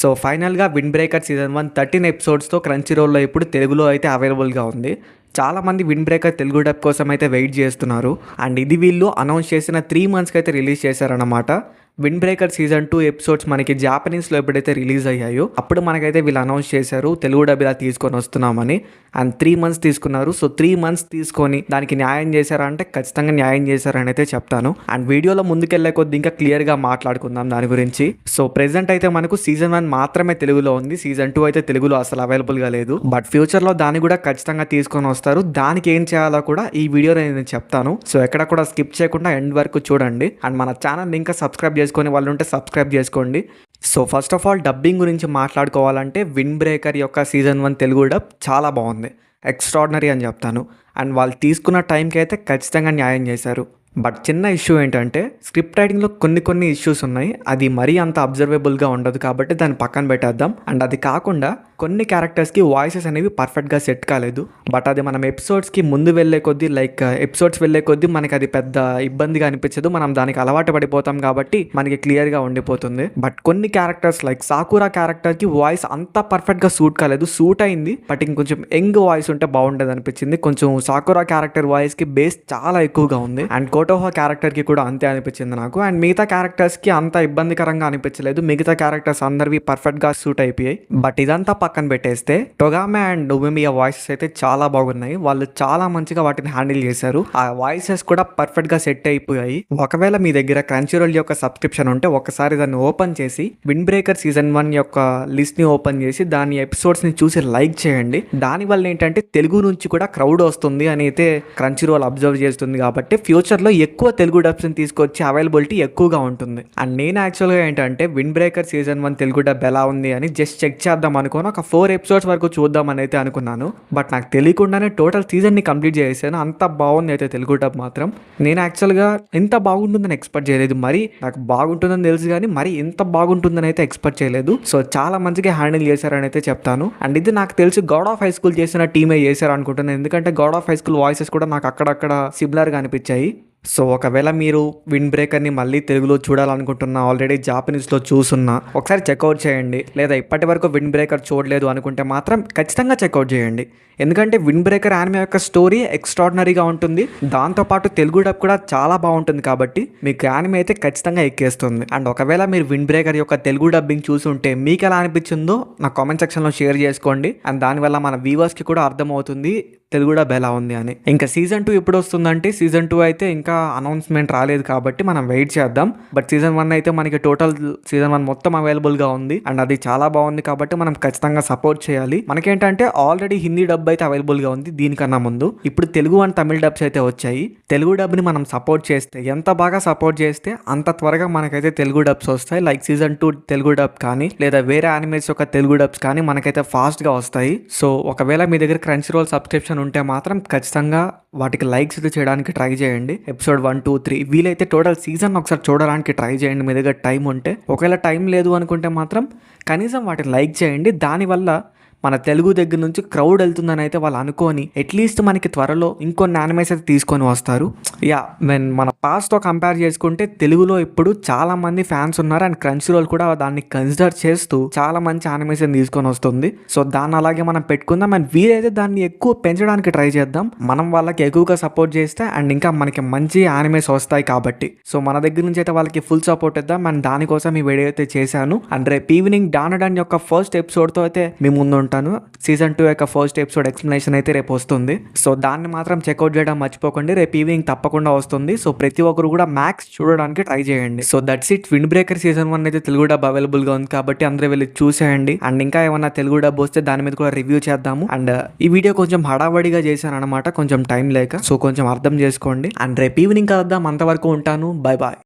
So ఫైనల్గా wind breaker season 1 13 ఎపిసోడ్స్తో క్రంచీరోల్లో ఇప్పుడు తెలుగులో అయితే అవైలబుల్గా ఉంది. చాలామంది విండ్ బ్రేకర్ తెలుగు డబ్ కోసం అయితే వెయిట్ చేస్తున్నారు. అండ్ ఇది వీళ్ళు అనౌన్స్ చేసిన 3 monthsకి అయితే రిలీజ్ చేశారన్నమాట. విండ్ బ్రేకర్ సీజన్ 2 ఎపిసోడ్స్ మనకి జాపనీస్లో ఎప్పుడైతే రిలీజ్ అయ్యాయో అప్పుడు మనకైతే వీళ్ళు అనౌన్స్ చేశారు తెలుగు డబ్ ఇలా తీసుకొని వస్తున్నామని. అండ్ 3 months తీసుకున్నారు. సో 3 months తీసుకొని దానికి న్యాయం చేశారా అంటే ఖచ్చితంగా న్యాయం చేశారని అయితే చెప్తాను. అండ్ వీడియోలో ముందుకెళ్లే కొద్ది ఇంకా క్లియర్గా మాట్లాడుకుందాం దాని గురించి. సో ప్రెసెంట్ అయితే మనకు సీజన్ 1 మాత్రమే తెలుగులో ఉంది. సీజన్ 2 అయితే తెలుగులో అసలు అవైలబుల్గా లేదు. బట్ ఫ్యూచర్లో దాన్ని కూడా ఖచ్చితంగా తీసుకొని వస్తారు. దానికి ఏం చేయాలో కూడా ఈ వీడియోలో నేను చెప్తాను. సో ఎక్కడ కూడా స్కిప్ చేయకుండా ఎండ్ వరకు చూడండి. అండ్ మన ఛానల్ ఇంకా సబ్స్క్రైబ్ చేసుకునే వాళ్ళు ఉంటే సబ్స్క్రైబ్ చేసుకోండి. So first of all dubbing గురించి మాట్లాడుకోవాలంటే విండ్ బ్రేకర్ యొక్క సీజన్ 1 తెలుగు డబ్ చాలా బాగుంది, ఎక్స్ట్రాడినరీ అని చెప్తాను. అండ్ వాళ్ళు తీసుకున్న టైంకి అయితే ఖచ్చితంగా న్యాయం చేశారు. బట్ చిన్న ఇష్యూ ఏంటంటే స్క్రిప్ట్ రైటింగ్లో కొన్ని ఇష్యూస్ ఉన్నాయి. అది మరీ అంత అబ్జర్వేబుల్గా ఉండదు కాబట్టి దాన్ని పక్కన పెట్టేద్దాం. అండ్ అది కాకుండా కొన్ని క్యారెక్టర్స్కి వాయిసెస్ అనేవి పర్ఫెక్ట్గా సెట్ కాలేదు. బట్ అది మనం ఎపిసోడ్స్కి ముందు వెళ్ళే కొద్దీ ఎపిసోడ్స్ వెళ్ళే కొద్దీ మనకి అది పెద్ద ఇబ్బందిగా అనిపించదు. మనం దానికి అలవాటు పడిపోతాం కాబట్టి మనకి క్లియర్గా ఉండిపోతుంది. బట్ కొన్ని క్యారెక్టర్స్ లైక్ సాకురా క్యారెక్టర్కి వాయిస్ అంత పర్ఫెక్ట్గా సూట్ కాలేదు. సూట్ అయింది బట్ ఇంకొంచెం యంగ్ వాయిస్ ఉంటే బాగుండేది అనిపించింది. కొంచెం సాకురా క్యారెక్టర్ వాయిస్కి బేస్ చాలా ఎక్కువగా ఉంది. అండ్ కోటోహో క్యారెక్టర్కి కూడా అంతే అనిపించింది నాకు. అండ్ మిగతా క్యారెక్టర్స్కి అంత ఇబ్బందికరంగా అనిపించలేదు. మిగతా క్యారెక్టర్స్ అందరివి పర్ఫెక్ట్గా సూట్ అయిపోయాయి. బట్ ఇదంతా పక్కన పెట్టేస్తే టొగామె అండ్ నుబెమియా వాయిసెస్ అయితే చాలా బాగున్నాయి. వాళ్ళు చాలా మంచిగా వాటిని హ్యాండిల్ చేశారు. ఆ వాయిసెస్ కూడా పర్ఫెక్ట్గా సెట్ అయిపోయాయి. ఒకవేళ మీ దగ్గర క్రంచీరోల్ యొక్క సబ్స్క్రిప్షన్ ఉంటే ఒకసారి దాన్ని ఓపెన్ చేసి విండ్ బ్రేకర్ సీజన్ 1 యొక్క లిస్ట్ని ఓపెన్ చేసి దాని ఎపిసోడ్స్ని చూసి లైక్ చేయండి. దానివల్ల ఏంటంటే తెలుగు నుంచి కూడా క్రౌడ్ వస్తుంది అని అయితే క్రంచీరోల్ అబ్జర్వ్ చేస్తుంది. కాబట్టి ఫ్యూచర్లో ఎక్కువ తెలుగు డబ్స్ని తీసుకొచ్చి అవైలబిలిటీ ఎక్కువగా ఉంటుంది. అండ్ నేను యాక్చువల్గా ఏంటంటే wind breaker season 1 Telugu dub ఎలా ఉంది అని జస్ట్ చెక్ చేద్దాం అనుకోని ఒక 4 episodes వరకు చూద్దామని అయితే అనుకున్నాను. బట్ నాకు తెలియకుండానే టోటల్ సీజన్ని కంప్లీట్ చేసాను. అంత బాగుంది అయితే తెలుగు డబ్ మాత్రం. నేను యాక్చువల్గా ఎంత బాగుంటుందని ఎక్స్పెక్ట్ చేయలేదు. మరి నాకు బాగుంటుందని తెలుసు కానీ మరి ఎంత బాగుంటుందని అయితే ఎక్స్పెక్ట్ చేయలేదు. సో చాలా మంచిగా హ్యాండిల్ చేశారని అయితే చెప్తాను. అండ్ ఇది నాకు తెలిసి గాడ్ ఆఫ్ హై స్కూల్ చేసిన టీమే చేశారు అనుకుంటున్నాను. ఎందుకంటే God of high school voices కూడా నాకు అక్కడక్కడ సిమిలర్గా అనిపించాయి. సో ఒకవేళ మీరు విండ్ బ్రేకర్ని మళ్ళీ తెలుగులో చూడాలనుకుంటున్నా, ఆల్రెడీ జాపనీస్లో చూసున్నా ఒకసారి చెక్అవుట్ చేయండి. లేదా ఇప్పటి వరకు విండ్ బ్రేకర్ చూడలేదు అనుకుంటే మాత్రం ఖచ్చితంగా చెక్అవుట్ చేయండి. ఎందుకంటే విండ్ బ్రేకర్ యానిమే యొక్క స్టోరీ ఎక్స్ట్రాడినరీగా ఉంటుంది. దాంతోపాటు తెలుగు డబ్ కూడా చాలా బాగుంటుంది. కాబట్టి మీకు యానిమే అయితే ఖచ్చితంగా ఎక్కేస్తుంది. అండ్ ఒకవేళ మీరు విండ్ బ్రేకర్ యొక్క తెలుగు డబ్బింగ్ చూసి ఉంటే మీకు ఎలా అనిపించిందో నా కామెంట్ సెక్షన్లో షేర్ చేసుకోండి. అండ్ దానివల్ల మన వ్యూవర్స్కి కూడా అర్థమవుతుంది తెలుగు డబ్ ఎలా ఉంది అని. ఇంకా సీజన్ 2 ఎప్పుడు వస్తుందంటే సీజన్ 2 అయితే ఇంకా అనౌన్స్మెంట్ రాలేదు కాబట్టి మనం వెయిట్ చేద్దాం. బట్ సీజన్ 1 అయితే మనకి టోటల్ సీజన్ 1 మొత్తం అవైలబుల్గా ఉంది. అండ్ అది చాలా బాగుంది కాబట్టి మనం ఖచ్చితంగా సపోర్ట్ చేయాలి. మనకేంటంటే ఆల్రెడీ హిందీ డబ్ అయితే అవైలబుల్గా ఉంది. దీనికన్నా ముందు ఇప్పుడు తెలుగు అండ్ తమిళ డబ్స్ అయితే వచ్చాయి. తెలుగు డబ్ని మనం సపోర్ట్ చేస్తే, ఎంత బాగా సపోర్ట్ చేస్తే అంత త్వరగా మనకైతే తెలుగు డబ్స్ వస్తాయి. లైక్ సీజన్ 2 తెలుగు డబ్ కానీ లేదా వేరే యానిమేస్ యొక్క తెలుగు డబ్స్ కానీ మనకైతే ఫాస్ట్గా వస్తాయి. సో ఒకవేళ మీ దగ్గర క్రంచీరోల్ సబ్స్క్రిప్షన్ ఉంటే మాత్రం ఖచ్చితంగా వాటికి లైక్స్ చేయడానికి ట్రై చేయండి. ఎపిసోడ్ 1, 2, 3 వీలైతే టోటల్ సీజన్ ఒకసారి చూడడానికి ట్రై చేయండి మీ దగ్గర టైం ఉంటే. ఒకవేళ టైం లేదు అనుకుంటే మాత్రం కనీసం వాటిని లైక్ చేయండి. దానివల్ల మన తెలుగు దగ్గర నుంచి క్రౌడ్ వెళ్తుందని అయితే వాళ్ళు అనుకొని అట్లీస్ట్ మనకి త్వరలో ఇంకొన్ని యానిమేస్ అయితే తీసుకొని వస్తారు. మన పాస్ట్తో కంపేర్ చేసుకుంటే తెలుగులో ఇప్పుడు చాలా మంది ఫ్యాన్స్ ఉన్నారు. అండ్ క్రంచీరోల్ కూడా దాన్ని కన్సిడర్ చేస్తూ చాలా మంచి యానిమేషన్ తీసుకొని వస్తుంది. సో దాన్ని అలాగే మనం పెట్టుకుందాం. అండ్ వీలైతే దాన్ని ఎక్కువ పెంచడానికి ట్రై చేద్దాం. మనం వాళ్ళకి ఎక్కువగా సపోర్ట్ చేస్తే అండ్ ఇంకా మనకి మంచి యానిమేస్ వస్తాయి కాబట్టి. సో మన దగ్గర నుంచి అయితే వాళ్ళకి ఫుల్ సపోర్ట్ ఇద్దాం. అండ్ దానికోసం ఈ వీడియో అయితే చేశాను. అండ్ రేపు ఈవినింగ్ డాన్ యొక్క ఫస్ట్ ఎపిసోడ్తో అయితే మీ ముందు ఉంటాను. సీజన్ 2 యొక్క ఫస్ట్ ఎపిసోడ్ ఎక్స్ప్లెనేషన్ అయితే రేపు వస్తుంది. సో దాన్ని మాత్రం చెక్అవుట్ చేయడం మర్చిపోకండి. రేపు ఈవినింగ్ తప్పకుండా వస్తుంది. సో ప్రతి ఒక్కరు కూడా మ్యాక్స్ చూడడానికి ట్రై చేయండి. So that's it. Wind breaker season 1 అయితే తెలుగు డబ్ అవైలబుల్గా ఉంది కాబట్టి అందరూ వెళ్ళి చూసేయండి. అండ్ ఇంకా ఏమన్నా తెలుగు డబ్ వస్తే దాని మీద కూడా రివ్యూ చేద్దాము. అండ్ ఈ వీడియో కొంచెం హడావడిగా చేశాను అనమాట, కొంచెం టైం లేక. సో కొంచెం అర్థం చేసుకోండి. అండ్ రేపు ఈవినింగ్ కలుద్దాం. అంతవరకు ఉంటాను. Bye bye.